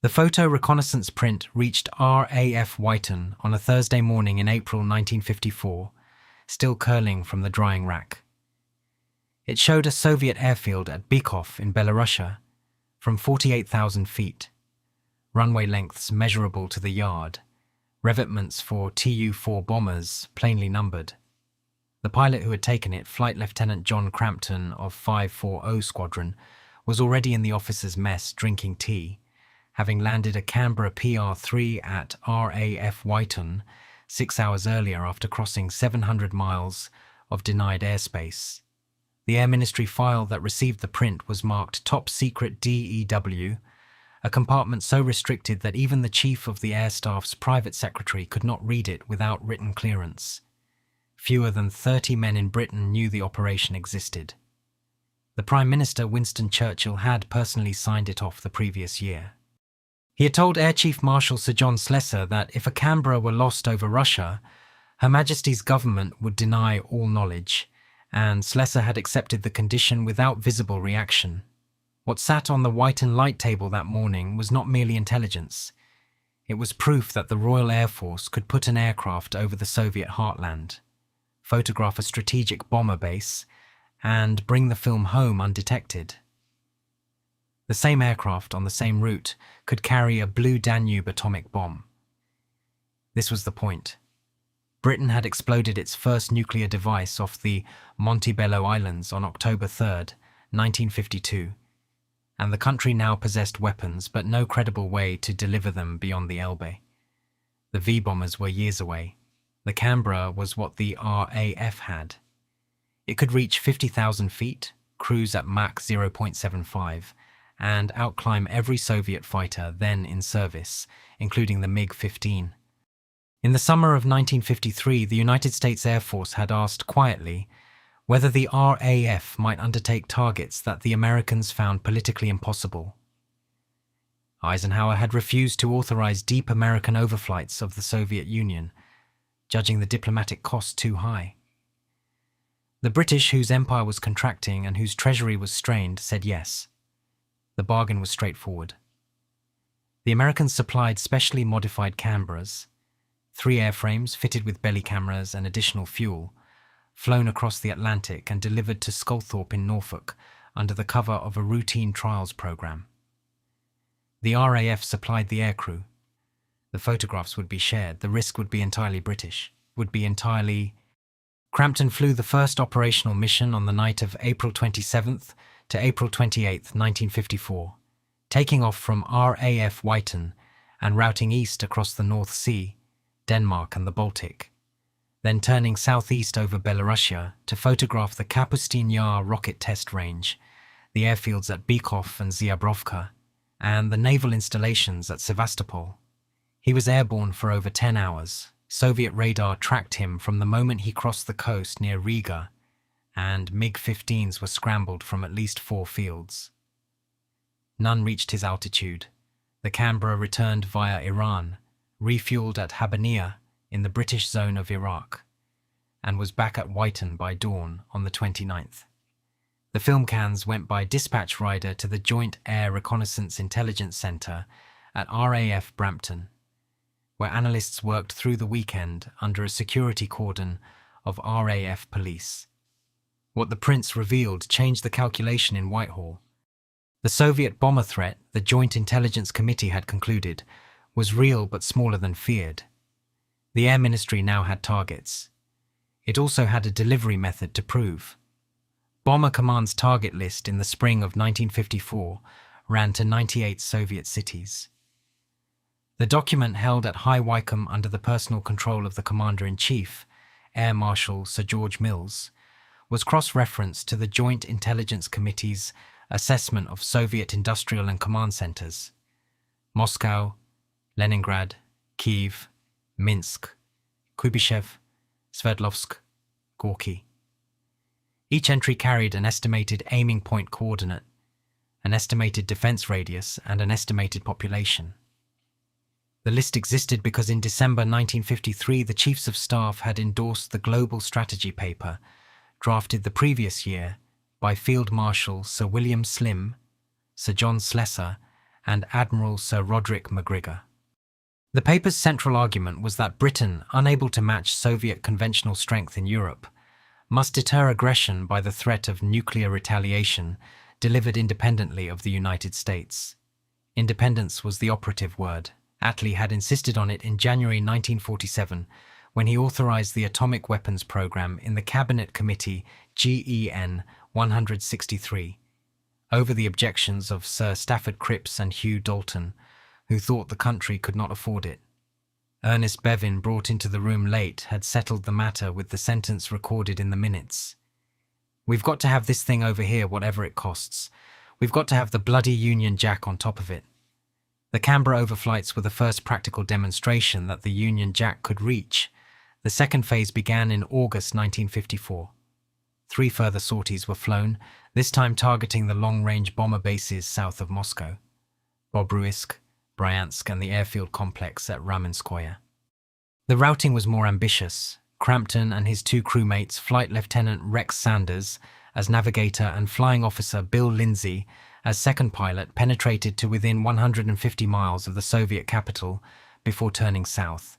The photo reconnaissance print reached RAF Whitehall on a Thursday morning in April 1954, still curling from the drying rack. It showed a Soviet airfield at Bykov in Belarusia from 48,000 feet, runway lengths measurable to the yard, revetments for Tu-4 bombers plainly numbered. The pilot who had taken it, Flight Lieutenant John Crampton of 540 Squadron, was already in the officers' mess drinking tea, having landed a Canberra PR-3 at RAF Whitehall 6 hours earlier after crossing 700 miles of denied airspace. The Air Ministry file that received the print was marked Top Secret DEW, a compartment so restricted that even the Chief of the Air Staff's private secretary could not read it without written clearance. Fewer than 30 men in Britain knew the operation existed. The Prime Minister, Winston Churchill, had personally signed it off the previous year. He had told Air Chief Marshal Sir John Slessor that if a Canberra were lost over Russia, Her Majesty's government would deny all knowledge, and Slessor had accepted the condition without visible reaction. What sat on the Whitehall light table that morning was not merely intelligence. It was proof that the Royal Air Force could put an aircraft over the Soviet heartland, photograph a strategic bomber base, and bring the film home undetected. The same aircraft on the same route could carry a Blue Danube atomic bomb. This was the point. Britain had exploded its first nuclear device off the Montebello Islands on October 3, 1952, and the country now possessed weapons but no credible way to deliver them beyond the Elbe. The V-bombers were years away. The Canberra was what the RAF had. It could reach 50,000 feet, cruise at Mach 0.75, and outclimb every Soviet fighter then in service, including the MiG-15. In the summer of 1953, the United States Air Force had asked quietly whether the RAF might undertake targets that the Americans found politically impossible. Eisenhower had refused to authorize deep American overflights of the Soviet Union, judging the diplomatic cost too high. The British, whose empire was contracting and whose treasury was strained, said yes. The bargain was straightforward. The Americans supplied specially modified Canberras, 3 airframes fitted with belly cameras and additional fuel, flown across the Atlantic and delivered to Sculthorpe in Norfolk under the cover of a routine trials program. The RAF supplied the aircrew. The photographs would be shared. The risk would be entirely British, Crampton flew the first operational mission on the night of April 27th to April 28, 1954, taking off from RAF Whitehall and routing east across the North Sea, Denmark and the Baltic, then turning southeast over Belarusia to photograph the Kapustin Yar rocket test range, the airfields at Bykov and Ziabrovka, and the naval installations at Sevastopol. He was airborne for over 10 hours. Soviet radar tracked him from the moment he crossed the coast near Riga, and MiG-15s were scrambled from at least 4 fields. None reached his altitude. The Canberra returned via Iran, refueled at Habaniya in the British zone of Iraq, and was back at Whitehall by dawn on the 29th. The film cans went by dispatch rider to the Joint Air Reconnaissance Intelligence Centre at RAF Brampton, where analysts worked through the weekend under a security cordon of RAF police. What the prints revealed changed the calculation in Whitehall. The Soviet bomber threat, the Joint Intelligence Committee had concluded, was real but smaller than feared. The Air Ministry now had targets. It also had a delivery method to prove. Bomber Command's target list in the spring of 1954 ran to 98 Soviet cities. The document, held at High Wycombe under the personal control of the Commander-in-Chief, Air Marshal Sir George Mills, was cross-referenced to the Joint Intelligence Committee's assessment of Soviet industrial and command centers: Moscow, Leningrad, Kiev, Minsk, Kuybyshev, Sverdlovsk, Gorky. Each entry carried an estimated aiming point coordinate, an estimated defense radius, and an estimated population. The list existed because in December 1953 the Chiefs of Staff had endorsed the Global Strategy Paper, drafted the previous year by Field Marshal Sir William Slim, Sir John Slessor, and Admiral Sir Roderick McGrigor. The paper's central argument was that Britain, unable to match Soviet conventional strength in Europe, must deter aggression by the threat of nuclear retaliation delivered independently of the United States. Independence was the operative word. Attlee had insisted on it in January 1947 when he authorized the atomic weapons program in the Cabinet Committee GEN 163, over the objections of Sir Stafford Cripps and Hugh Dalton, who thought the country could not afford it. Ernest Bevin, brought into the room late, had settled the matter with the sentence recorded in the minutes. "We've got to have this thing over here whatever it costs. We've got to have the bloody Union Jack on top of it." The Canberra overflights were the first practical demonstration that the Union Jack could reach. The second phase began in August 1954. 3 further sorties were flown, this time targeting the long-range bomber bases south of Moscow: Bobruisk, Bryansk, and the airfield complex at Ramenskoye. The routing was more ambitious. Crampton and his 2 crewmates, Flight Lieutenant Rex Sanders as navigator and Flying Officer Bill Lindsay as second pilot, penetrated to within 150 miles of the Soviet capital before turning south.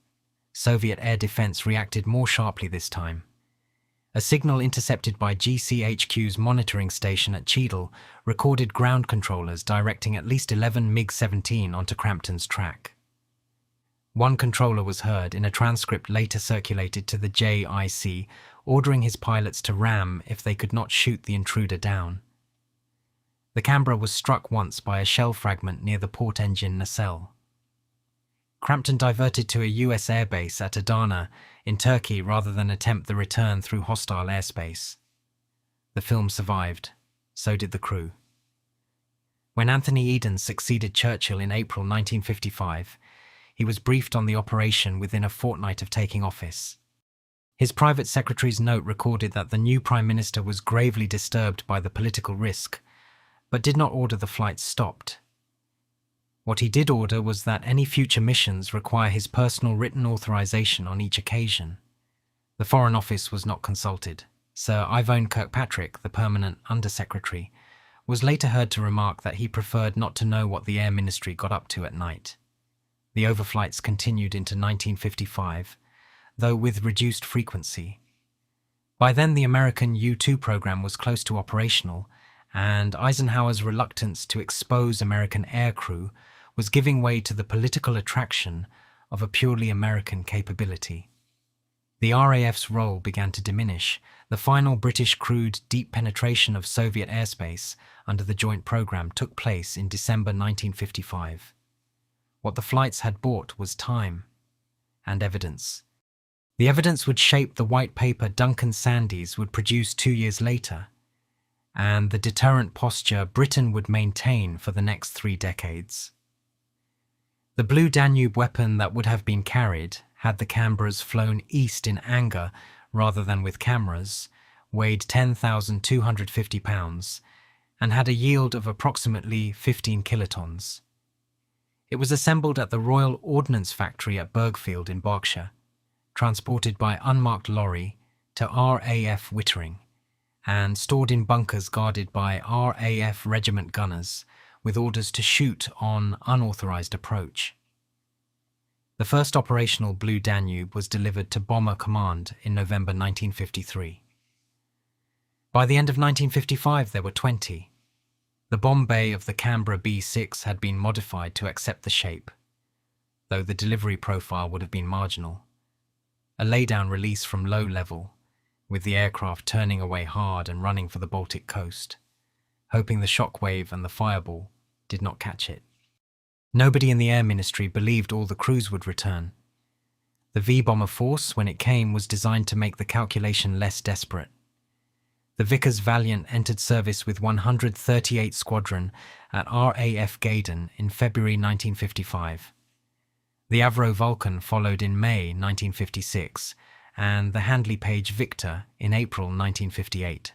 Soviet air defense reacted more sharply this time. A signal intercepted by GCHQ's monitoring station at Cheadle recorded ground controllers directing at least 11 MiG-17 onto Crampton's track. One controller was heard in a transcript later circulated to the JIC, ordering his pilots to ram if they could not shoot the intruder down. The Canberra was struck once by a shell fragment near the port engine nacelle. Crampton diverted to a US airbase at Adana in Turkey rather than attempt the return through hostile airspace. The film survived. So did the crew. When Anthony Eden succeeded Churchill in April 1955, he was briefed on the operation within a fortnight of taking office. His private secretary's note recorded that the new Prime Minister was gravely disturbed by the political risk, but did not order the flights stopped. What he did order was that any future missions require his personal written authorization on each occasion. The Foreign Office was not consulted. Sir Ivone Kirkpatrick, the permanent Undersecretary, was later heard to remark that he preferred not to know what the Air Ministry got up to at night. The overflights continued into 1955, though with reduced frequency. By then the American U-2 program was close to operational, and Eisenhower's reluctance to expose American aircrew was giving way to the political attraction of a purely American capability. The RAF's role began to diminish. The final British crewed deep penetration of Soviet airspace under the joint program took place in December 1955. What the flights had bought was time and evidence. The evidence would shape the white paper Duncan Sandys would produce 2 years later, and the deterrent posture Britain would maintain for the next 3 decades. The Blue Danube weapon that would have been carried, had the Canberras flown east in anger rather than with cameras, weighed 10,250 pounds, and had a yield of approximately 15 kilotons. It was assembled at the Royal Ordnance Factory at Burgfield in Berkshire, transported by unmarked lorry to RAF Wittering, and stored in bunkers guarded by RAF regiment gunners, with orders to shoot on unauthorized approach. The first operational Blue Danube was delivered to Bomber Command in November 1953. By the end of 1955 there were 20. The bomb bay of the Canberra B-6 had been modified to accept the shape, though the delivery profile would have been marginal. A laydown release from low level, with the aircraft turning away hard and running for the Baltic coast, hoping the shockwave and the fireball did not catch it. Nobody in the Air Ministry believed all the crews would return. The V-bomber force, when it came, was designed to make the calculation less desperate. The Vickers Valiant entered service with 138 Squadron at RAF Gaydon in February 1955. The Avro Vulcan followed in May 1956, and the Handley Page Victor in April 1958.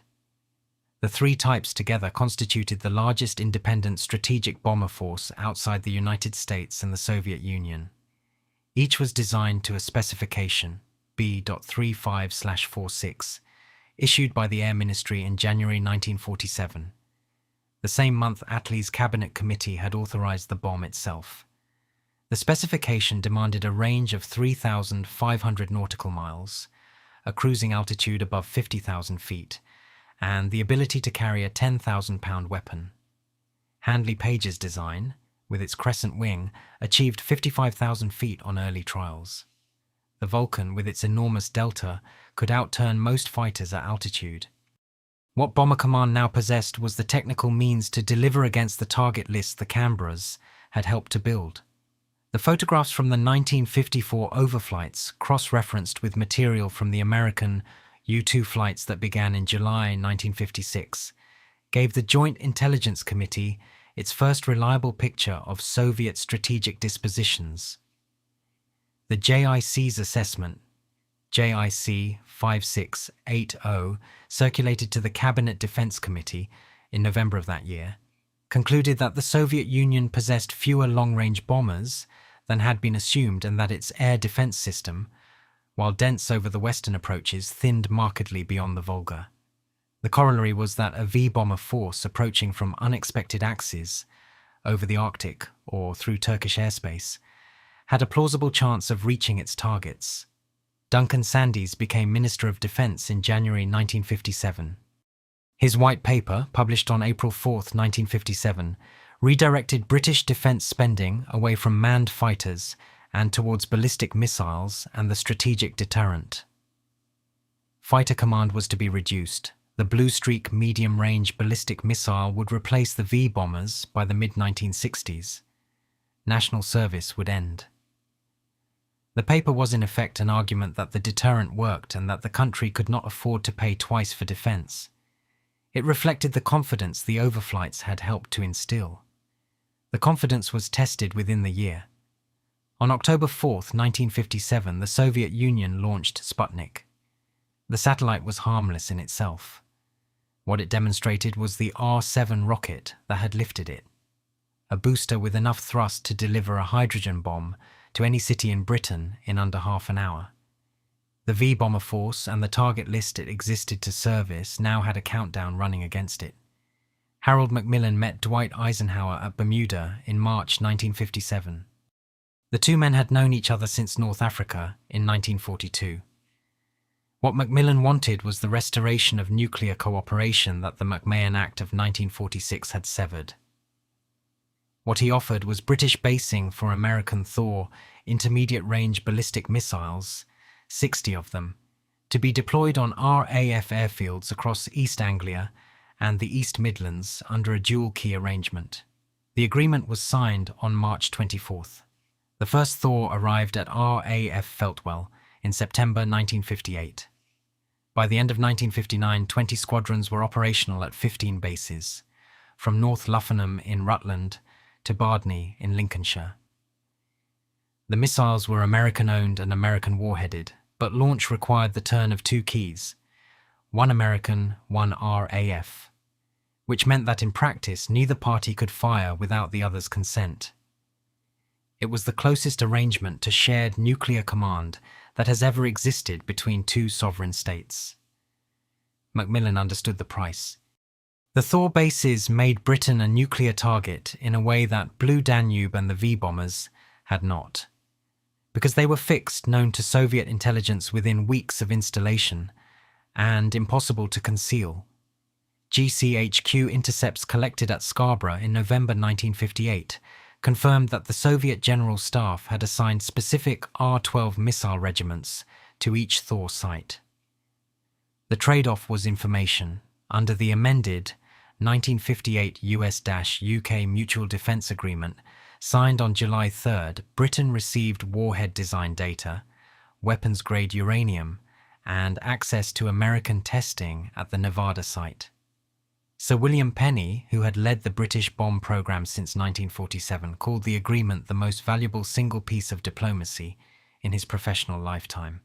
The 3 types together constituted the largest independent strategic bomber force outside the United States and the Soviet Union. Each was designed to a specification, B.35/46, issued by the Air Ministry in January 1947. The same month, Attlee's cabinet committee had authorized the bomb itself. The specification demanded a range of 3,500 nautical miles, a cruising altitude above 50,000 feet, and the ability to carry a 10,000-pound weapon. Handley Page's design, with its crescent wing, achieved 55,000 feet on early trials. The Vulcan, with its enormous delta, could outturn most fighters at altitude. What Bomber Command now possessed was the technical means to deliver against the target list the Canberras had helped to build. The photographs from the 1954 overflights, cross-referenced with material from the American U-2 flights that began in July 1956, gave the Joint Intelligence Committee its first reliable picture of Soviet strategic dispositions. The JIC's assessment, JIC 5680, circulated to the Cabinet Defense Committee in November of that year, concluded that the Soviet Union possessed fewer long-range bombers than had been assumed and that its air defense system, while dense over the western approaches, thinned markedly beyond the Volga. The corollary was that a V-bomber force approaching from unexpected axes over the Arctic or through Turkish airspace had a plausible chance of reaching its targets. Duncan Sandys became Minister of Defense in January 1957. His white paper, published on April 4, 1957, redirected British defence spending away from manned fighters and towards ballistic missiles and the strategic deterrent. Fighter command was to be reduced. The Blue Streak medium-range ballistic missile would replace the V-bombers by the mid-1960s. National service would end. The paper was in effect an argument that the deterrent worked and that the country could not afford to pay twice for defence. It reflected the confidence the overflights had helped to instill. The confidence was tested within the year. On October 4, 1957, the Soviet Union launched Sputnik. The satellite was harmless in itself. What it demonstrated was the R-7 rocket that had lifted it, a booster with enough thrust to deliver a hydrogen bomb to any city in Britain in under half an hour. The V-bomber force and the target list it existed to service now had a countdown running against it. Harold Macmillan met Dwight Eisenhower at Bermuda in March 1957. The two men had known each other since North Africa in 1942. What Macmillan wanted was the restoration of nuclear cooperation that the McMahon Act of 1946 had severed. What he offered was British basing for American Thor intermediate-range ballistic missiles, 60 of them, to be deployed on RAF airfields across East Anglia and the East Midlands under a dual-key arrangement. The agreement was signed on March 24th. The first Thor arrived at RAF Feltwell in September 1958. By the end of 1959, 20 squadrons were operational at 15 bases, from North Luffenham in Rutland to Bardney in Lincolnshire. The missiles were American-owned and American warheaded, but launch required the turn of two keys, one American, one RAF, which meant that in practice neither party could fire without the other's consent. It was the closest arrangement to shared nuclear command that has ever existed between two sovereign states. Macmillan understood the price. The Thor bases made Britain a nuclear target in a way that Blue Danube and the V-bombers had not. Because they were fixed, known to Soviet intelligence within weeks of installation, and impossible to conceal. GCHQ intercepts collected at Scarborough in November 1958 confirmed that the Soviet General Staff had assigned specific R-12 missile regiments to each Thor site. The trade-off was information. Under the amended 1958 US-UK Mutual Defence Agreement, signed on July 3rd, Britain received warhead design data, weapons-grade uranium, and access to American testing at the Nevada site. Sir William Penny, who had led the British bomb programme since 1947, called the agreement the most valuable single piece of diplomacy in his professional lifetime.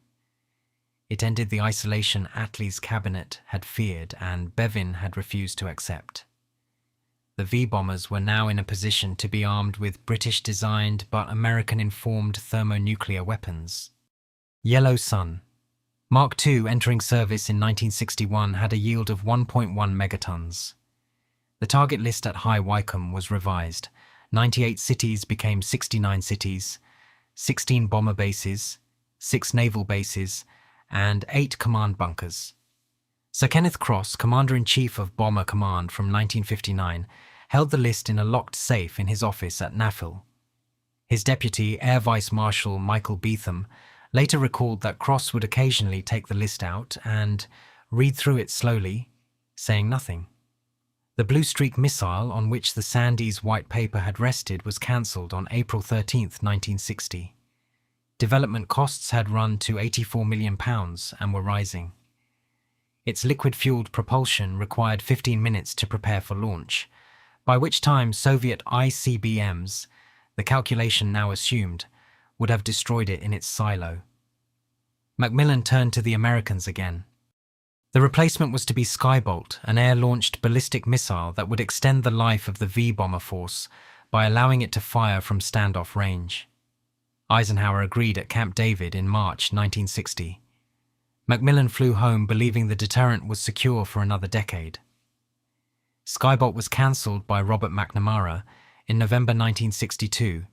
It ended the isolation Attlee's cabinet had feared and Bevin had refused to accept. The V-bombers were now in a position to be armed with British-designed but American-informed thermonuclear weapons. Yellow Sun. Mark II, entering service in 1961, had a yield of 1.1 megatons. The target list at High Wycombe was revised. 98 cities became 69 cities, 16 bomber bases, 6 naval bases, and 8 command bunkers. Sir Kenneth Cross, Commander-in-Chief of Bomber Command from 1959, held the list in a locked safe in his office at NAFIL. His deputy, Air Vice Marshal Michael Beetham, later recalled that Cross would occasionally take the list out and read through it slowly, saying nothing. The Blue Streak missile on which the Sandys white paper had rested was cancelled on April 13, 1960. Development costs had run to £84 million and were rising. Its liquid-fueled propulsion required 15 minutes to prepare for launch, by which time Soviet ICBMs, the calculation now assumed, would have destroyed it in its silo. Macmillan turned to the Americans again. The replacement was to be Skybolt, an air-launched ballistic missile that would extend the life of the V-bomber force by allowing it to fire from standoff range. Eisenhower agreed at Camp David in March 1960. Macmillan flew home believing the deterrent was secure for another decade. Skybolt was cancelled by Robert McNamara in November 1962,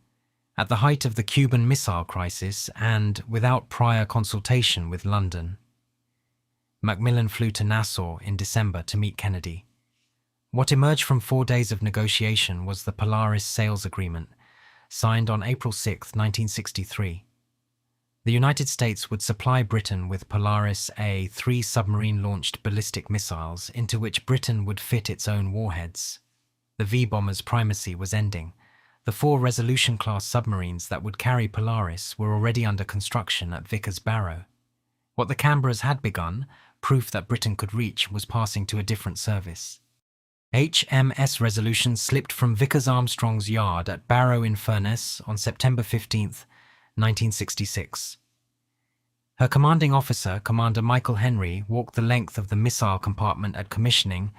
at the height of the Cuban Missile Crisis and without prior consultation with London. Macmillan flew to Nassau in December to meet Kennedy. What emerged from 4 days of negotiation was the Polaris sales agreement, signed on April 6, 1963. The United States would supply Britain with Polaris A 3 submarine-launched ballistic missiles into which Britain would fit its own warheads. The V-bomber's primacy was ending. The 4 Resolution-class submarines that would carry Polaris were already under construction at Vickers Barrow. What the Canberras had begun, proof that Britain could reach, was passing to a different service. HMS Resolution slipped from Vickers Armstrong's yard at Barrow-in-Furness on September 15, 1966. Her commanding officer, Commander Michael Henry, walked the length of the missile compartment at commissioning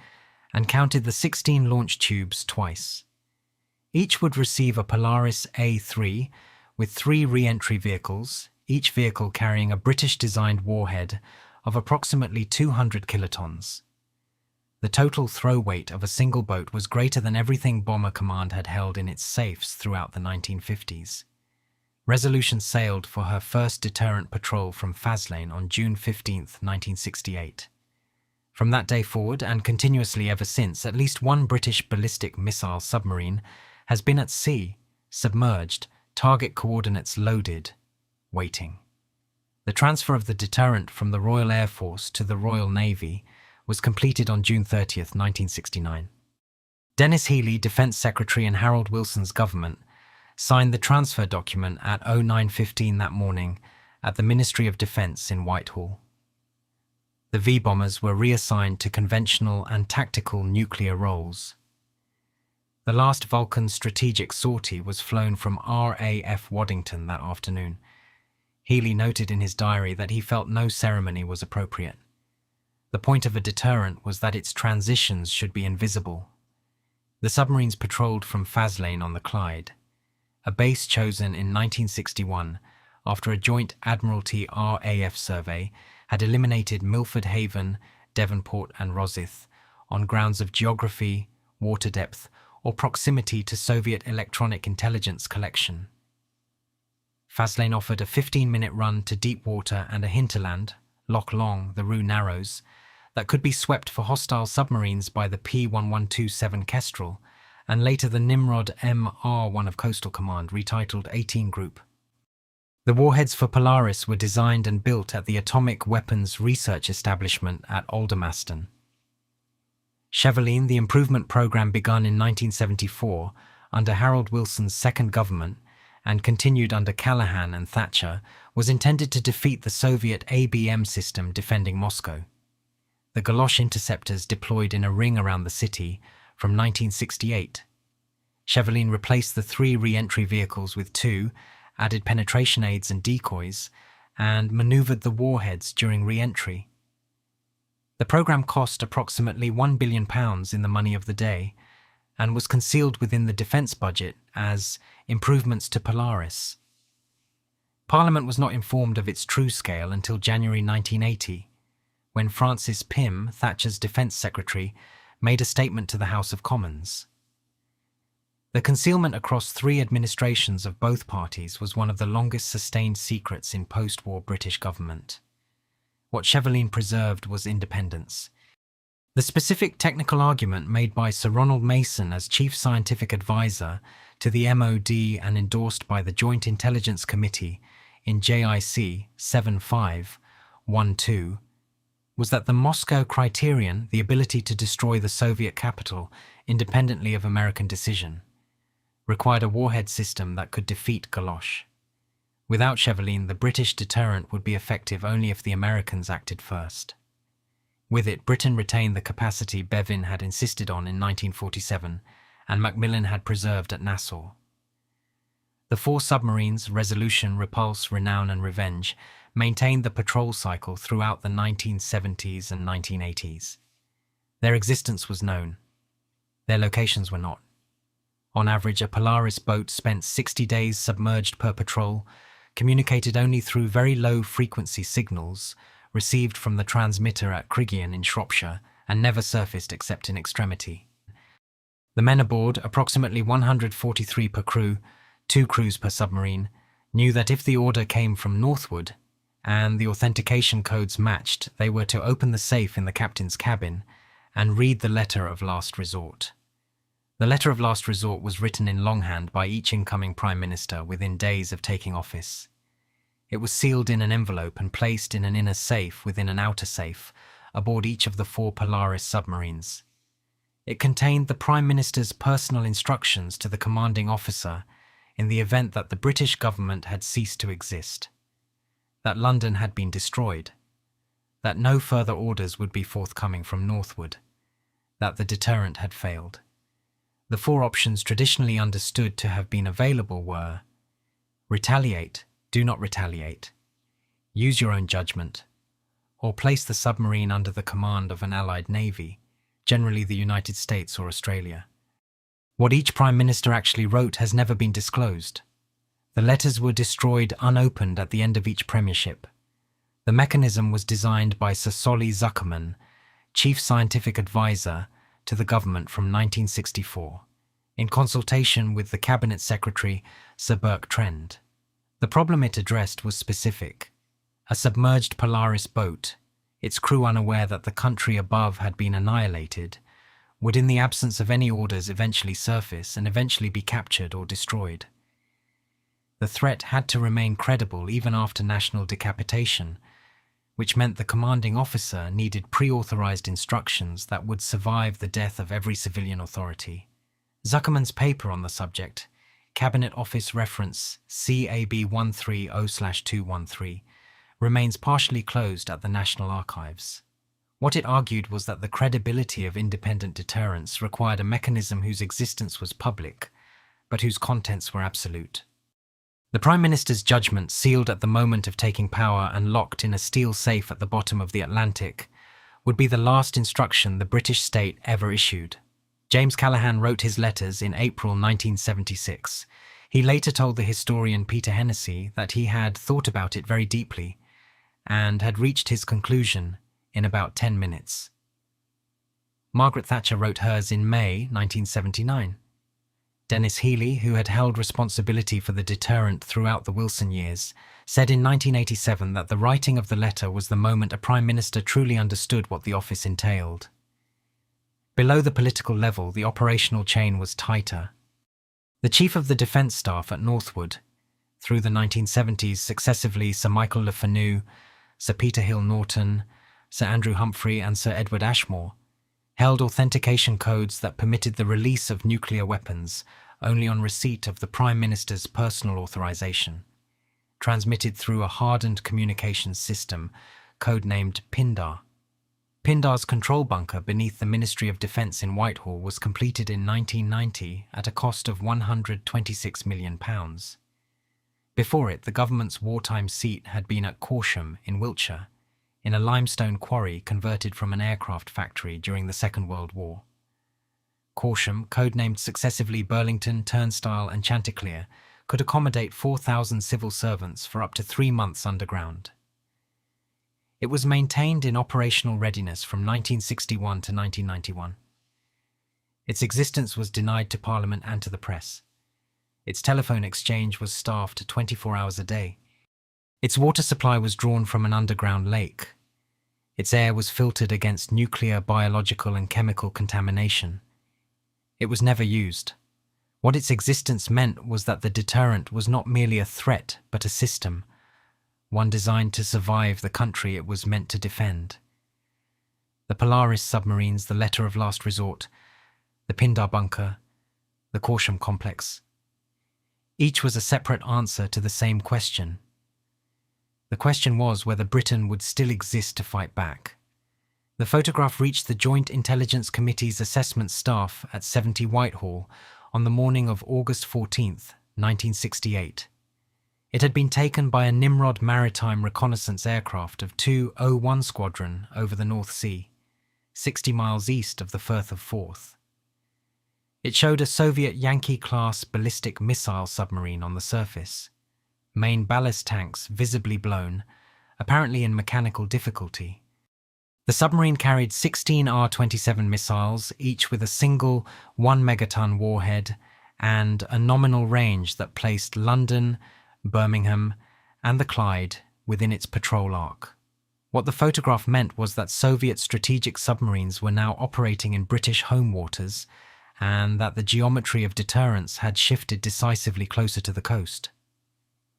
and counted the 16 launch tubes twice. Each would receive a Polaris A3 with 3 re-entry vehicles, each vehicle carrying a British-designed warhead of approximately 200 kilotons. The total throw weight of a single boat was greater than everything Bomber Command had held in its safes throughout the 1950s. Resolution sailed for her first deterrent patrol from Faslane on June 15, 1968. From that day forward, and continuously ever since, at least one British ballistic missile submarine has been at sea, submerged, target coordinates loaded, waiting. The transfer of the deterrent from the Royal Air Force to the Royal Navy was completed on June 30, 1969. Dennis Healey, Defence Secretary in Harold Wilson's government, signed the transfer document at 09:15 that morning at the Ministry of Defence in Whitehall. The V-bombers were reassigned to conventional and tactical nuclear roles. The last Vulcan strategic sortie was flown from RAF Waddington that afternoon. Healey noted in his diary that he felt no ceremony was appropriate. The point of a deterrent was that its transitions should be invisible. The submarines patrolled from Faslane on the Clyde, a base chosen in 1961 after a joint Admiralty RAF survey had eliminated Milford Haven, Devonport and Rosyth on grounds of geography, water depth, or proximity to Soviet electronic intelligence collection. Faslane offered a 15-minute run to deep water and a hinterland, Loch Long, the Rue Narrows, that could be swept for hostile submarines by the P1127 Kestrel, and later the Nimrod MR1 of Coastal Command, retitled 18 Group. The warheads for Polaris were designed and built at the Atomic Weapons Research Establishment at Aldermaston. Chevaline, the improvement program begun in 1974 under Harold Wilson's second government and continued under Callaghan and Thatcher, was intended to defeat the Soviet ABM system defending Moscow. The Galosh interceptors deployed in a ring around the city from 1968. Chevaline replaced the 3 re-entry vehicles with 2, added penetration aids and decoys, and manoeuvred the warheads during re-entry. The program cost approximately £1 billion in the money of the day, and was concealed within the defence budget as improvements to Polaris. Parliament was not informed of its true scale until January 1980, when Francis Pym, Thatcher's defence secretary, made a statement to the House of Commons. The concealment across 3 administrations of both parties was one of the longest sustained secrets in post-war British government. What Chevaline preserved was independence. The specific technical argument made by Sir Ronald Mason as Chief Scientific Advisor to the MOD and endorsed by the Joint Intelligence Committee in JIC 7512 was that the Moscow criterion, the ability to destroy the Soviet capital independently of American decision, required a warhead system that could defeat Galosh. Without Chevaline, the British deterrent would be effective only if the Americans acted first. With it, Britain retained the capacity Bevin had insisted on in 1947 and Macmillan had preserved at Nassau. The 4 submarines, Resolution, Repulse, Renown and Revenge, maintained the patrol cycle throughout the 1970s and 1980s. Their existence was known. Their locations were not. On average, a Polaris boat spent 60 days submerged per patrol, communicated only through very low-frequency signals received from the transmitter at Criggion in Shropshire and never surfaced except in extremity. The men aboard, approximately 143 per crew, 2 crews per submarine, knew that if the order came from northward and the authentication codes matched, they were to open the safe in the captain's cabin and read the letter of last resort. The letter of last resort was written in longhand by each incoming Prime Minister within days of taking office. It was sealed in an envelope and placed in an inner safe within an outer safe aboard each of the 4 Polaris submarines. It contained the Prime Minister's personal instructions to the commanding officer in the event that the British government had ceased to exist, that London had been destroyed, that no further orders would be forthcoming from northward, that the deterrent had failed. The 4 options traditionally understood to have been available were: retaliate, do not retaliate, use your own judgment, or place the submarine under the command of an Allied navy, generally the United States or Australia. What each Prime Minister actually wrote has never been disclosed. The letters were destroyed unopened at the end of each premiership. The mechanism was designed by Sir Solly Zuckerman, Chief Scientific Advisor to the government from 1964, in consultation with the Cabinet Secretary Sir Burke Trend. The problem it addressed was specific. A submerged Polaris boat, its crew unaware that the country above had been annihilated, would in the absence of any orders eventually surface and eventually be captured or destroyed. The threat had to remain credible even after national decapitation, which meant the commanding officer needed pre-authorized instructions that would survive the death of every civilian authority. Zuckerman's paper on the subject, Cabinet Office Reference CAB 130/213, remains partially closed at the National Archives. What it argued was that the credibility of independent deterrence required a mechanism whose existence was public, but whose contents were absolute. The Prime Minister's judgment, sealed at the moment of taking power and locked in a steel safe at the bottom of the Atlantic, would be the last instruction the British state ever issued. James Callaghan wrote his letters in April 1976. He later told the historian Peter Hennessy that he had thought about it very deeply and had reached his conclusion in about 10 minutes. Margaret Thatcher wrote hers in May 1979. Dennis Healey, who had held responsibility for the deterrent throughout the Wilson years, said in 1987 that the writing of the letter was the moment a Prime Minister truly understood what the office entailed. Below the political level, the operational chain was tighter. The Chief of the Defence Staff at Northwood, through the 1970s successively Sir Michael Le Fanu, Sir Peter Hill Norton, Sir Andrew Humphrey and Sir Edward Ashmore, held authentication codes that permitted the release of nuclear weapons only on receipt of the Prime Minister's personal authorization, transmitted through a hardened communications system codenamed Pindar. Pindar's control bunker beneath the Ministry of Defence in Whitehall was completed in 1990 at a cost of £126 million. Before it, the government's wartime seat had been at Corsham in Wiltshire, in a limestone quarry converted from an aircraft factory during the Second World War. Corsham, codenamed successively Burlington, Turnstile and Chanticleer, could accommodate 4,000 civil servants for up to 3 months underground. It was maintained in operational readiness from 1961 to 1991. Its existence was denied to Parliament and to the press. Its telephone exchange was staffed 24 hours a day. Its water supply was drawn from an underground lake. Its air was filtered against nuclear, biological, and chemical contamination. It was never used. What its existence meant was that the deterrent was not merely a threat, but a system, one designed to survive the country it was meant to defend. The Polaris submarines, the letter of last resort, the Pindar bunker, the Corsham complex. Each was a separate answer to the same question. The question was whether Britain would still exist to fight back. The photograph reached the Joint Intelligence Committee's assessment staff at 70 Whitehall on the morning of August 14, 1968. It had been taken by a Nimrod maritime reconnaissance aircraft of 201 Squadron over the North Sea, 60 miles east of the Firth of Forth. It showed a Soviet Yankee-class ballistic missile submarine on the surface, main ballast tanks visibly blown, apparently in mechanical difficulty. The submarine carried 16 R-27 missiles, each with a single 1 megaton warhead and a nominal range that placed London, Birmingham, and the Clyde within its patrol arc. What the photograph meant was that Soviet strategic submarines were now operating in British home waters, and that the geometry of deterrence had shifted decisively closer to the coast.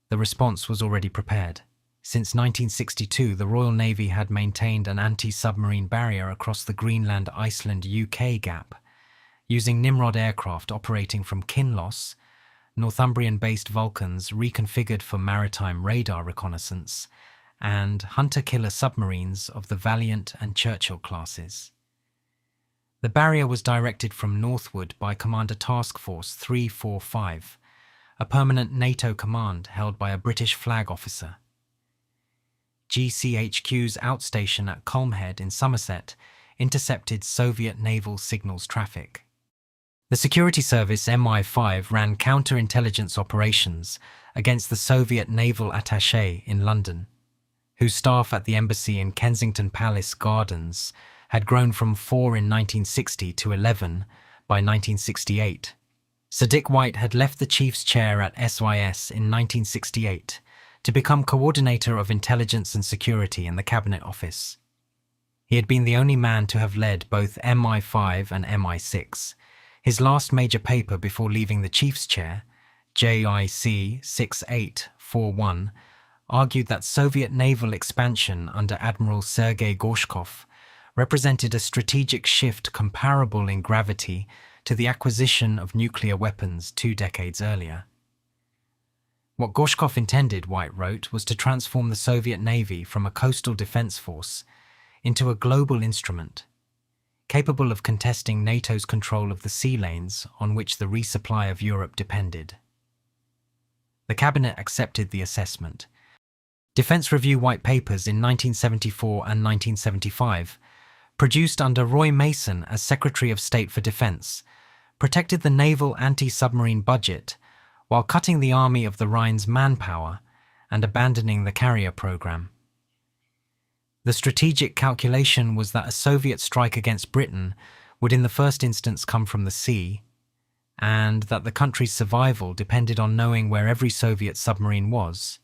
The response was already prepared. Since 1962, the Royal Navy had maintained an anti-submarine barrier across the Greenland-Iceland-UK gap, using Nimrod aircraft operating from Kinloss, Northumbrian-based Vulcans reconfigured for maritime radar reconnaissance, and hunter-killer submarines of the Valiant and Churchill classes. The barrier was directed from northward by Commander Task Force 345, a permanent NATO command held by a British flag officer. GCHQ's outstation at Culmhead in Somerset intercepted Soviet naval signals traffic. The security service MI5 ran counterintelligence operations against the Soviet naval attaché in London, whose staff at the embassy in Kensington Palace Gardens had grown from 4 in 1960 to 11 by 1968. Sir Dick White had left the chief's chair at SYS in 1968 to become coordinator of intelligence and security in the Cabinet Office. He had been the only man to have led both MI5 and MI6. His last major paper before leaving the chief's chair, JIC 6841, argued that Soviet naval expansion under Admiral Sergei Gorshkov represented a strategic shift comparable in gravity to the acquisition of nuclear weapons 2 decades earlier. What Gorshkov intended, White wrote, was to transform the Soviet Navy from a coastal defense force into a global instrument, capable of contesting NATO's control of the sea lanes on which the resupply of Europe depended. The Cabinet accepted the assessment. Defense Review White Papers in 1974 and 1975, produced under Roy Mason as Secretary of State for Defense, protected the naval anti-submarine budget while cutting the Army of the Rhine's manpower and abandoning the carrier program. The strategic calculation was that a Soviet strike against Britain would in the first instance come from the sea, and that the country's survival depended on knowing where every Soviet submarine was,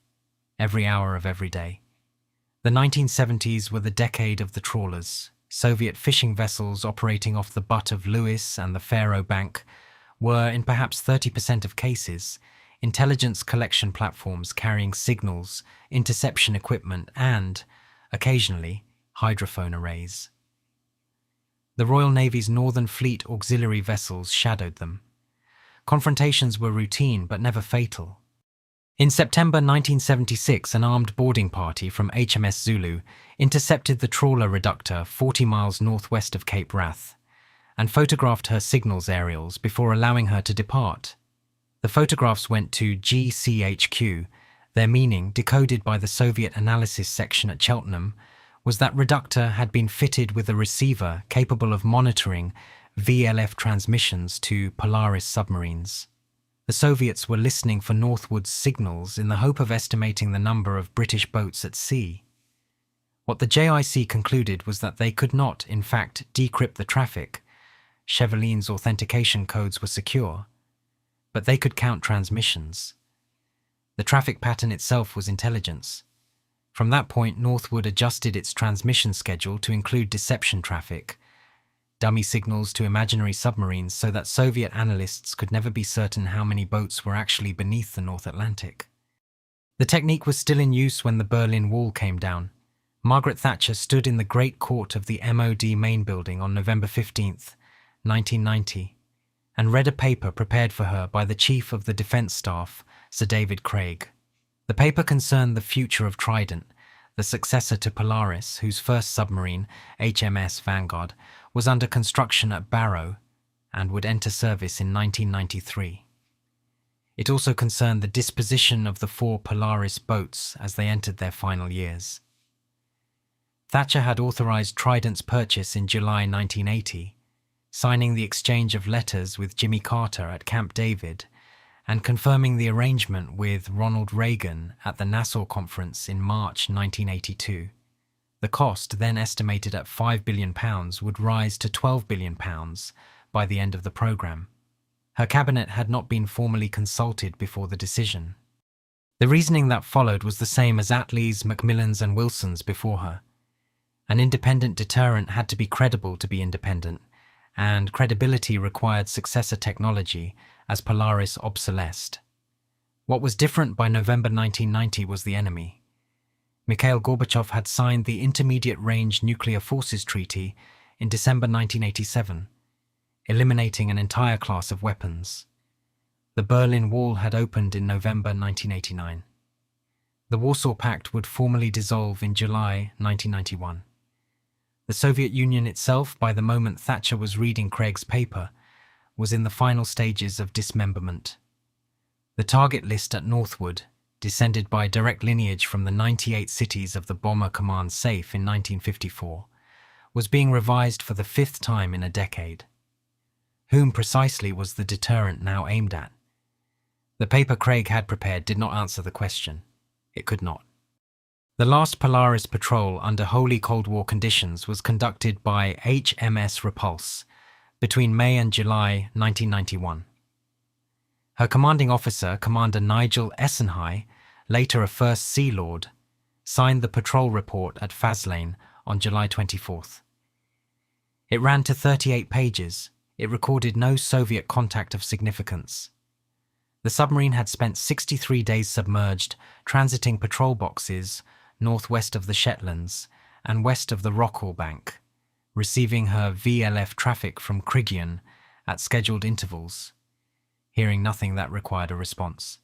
every hour of every day. The 1970s were the decade of the trawlers. Soviet fishing vessels operating off the butt of Lewis and the Faro Bank were, in perhaps 30% of cases, intelligence collection platforms carrying signals, interception equipment, and, occasionally, hydrophone arrays. The Royal Navy's Northern Fleet auxiliary vessels shadowed them. Confrontations were routine but never fatal. In September 1976, an armed boarding party from HMS Zulu intercepted the trawler Reductor 40 miles northwest of Cape Wrath and photographed her signals aerials before allowing her to depart. The photographs went to GCHQ. Their meaning, decoded by the Soviet analysis section at Cheltenham, was that Reductor had been fitted with a receiver capable of monitoring VLF transmissions to Polaris submarines. The Soviets were listening for northward signals in the hope of estimating the number of British boats at sea. What the JIC concluded was that they could not, in fact, decrypt the traffic, Chevaline's authentication codes were secure, but they could count transmissions. The traffic pattern itself was intelligence. From that point, Northwood adjusted its transmission schedule to include deception traffic, dummy signals to imaginary submarines so that Soviet analysts could never be certain how many boats were actually beneath the North Atlantic. The technique was still in use when the Berlin Wall came down. Margaret Thatcher stood in the Great Court of the MOD main building on November 15, 1990, and read a paper prepared for her by the Chief of the Defence Staff, Sir David Craig. The paper concerned the future of Trident, the successor to Polaris, whose first submarine, HMS Vanguard, was under construction at Barrow and would enter service in 1993. It also concerned the disposition of the 4 Polaris boats as they entered their final years. Thatcher had authorised Trident's purchase in July 1980, signing the exchange of letters with Jimmy Carter at Camp David and confirming the arrangement with Ronald Reagan at the Nassau Conference in March 1982. The cost, then estimated at £5 billion, would rise to £12 billion by the end of the programme. Her cabinet had not been formally consulted before the decision. The reasoning that followed was the same as Attlee's, Macmillan's and Wilson's before her. An independent deterrent had to be credible to be independent, and credibility required successor technology as Polaris obsolesced. What was different by November 1990 was the enemy. Mikhail Gorbachev had signed the Intermediate Range Nuclear Forces Treaty in December 1987, eliminating an entire class of weapons. The Berlin Wall had opened in November 1989. The Warsaw Pact would formally dissolve in July 1991. The Soviet Union itself, by the moment Thatcher was reading Craig's paper, was in the final stages of dismemberment. The target list at Northwood, descended by direct lineage from the 98 cities of the Bomber Command safe in 1954, was being revised for the 5th time in a decade. Whom precisely was the deterrent now aimed at? The paper Craig had prepared did not answer the question. It could not. The last Polaris patrol under wholly Cold War conditions was conducted by HMS Repulse between May and July 1991. Her commanding officer, Commander Nigel Essenhigh, later a First Sea Lord, signed the patrol report at Faslane on July 24th. It ran to 38 pages. It recorded no Soviet contact of significance. The submarine had spent 63 days submerged, transiting patrol boxes northwest of the Shetlands and west of the Rockall Bank, receiving her VLF traffic from Criggion at scheduled intervals, hearing nothing that required a response.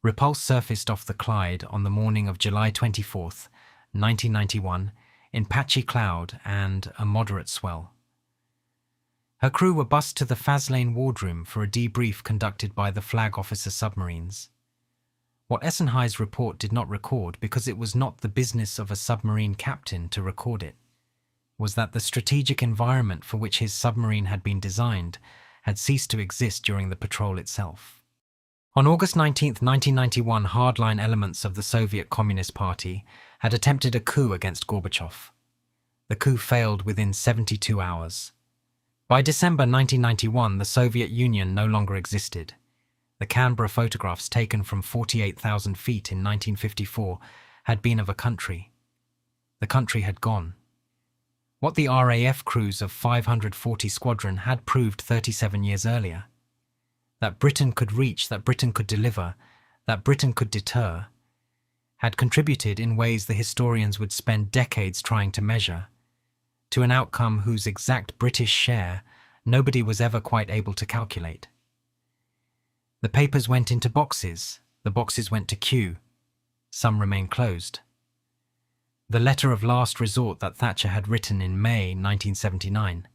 Repulse surfaced off the Clyde on the morning of July 24th, 1991, in patchy cloud and a moderate swell. Her crew were bussed to the Faslane wardroom for a debrief conducted by the flag officer submarines. What Essenhigh's report did not record, because it was not the business of a submarine captain to record it, was that the strategic environment for which his submarine had been designed had ceased to exist during the patrol itself. On August 19, 1991, hardline elements of the Soviet Communist Party had attempted a coup against Gorbachev. The coup failed within 72 hours. By December 1991, the Soviet Union no longer existed. The Canberra photographs taken from 48,000 feet in 1954 had been of a country. The country had gone. What the RAF crews of 540 Squadron had proved 37 years earlier. That Britain could reach, that Britain could deliver, that Britain could deter, had contributed in ways the historians would spend decades trying to measure, to an outcome whose exact British share nobody was ever quite able to calculate. The papers went into boxes, the boxes went to queue, some remained closed. The letter of last resort that Thatcher had written in May 1979,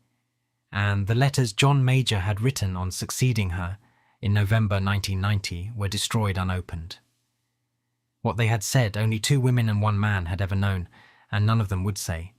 and the letters John Major had written on succeeding her in November 1990 were destroyed unopened. What they had said only 2 women and 1 man had ever known, and none of them would say.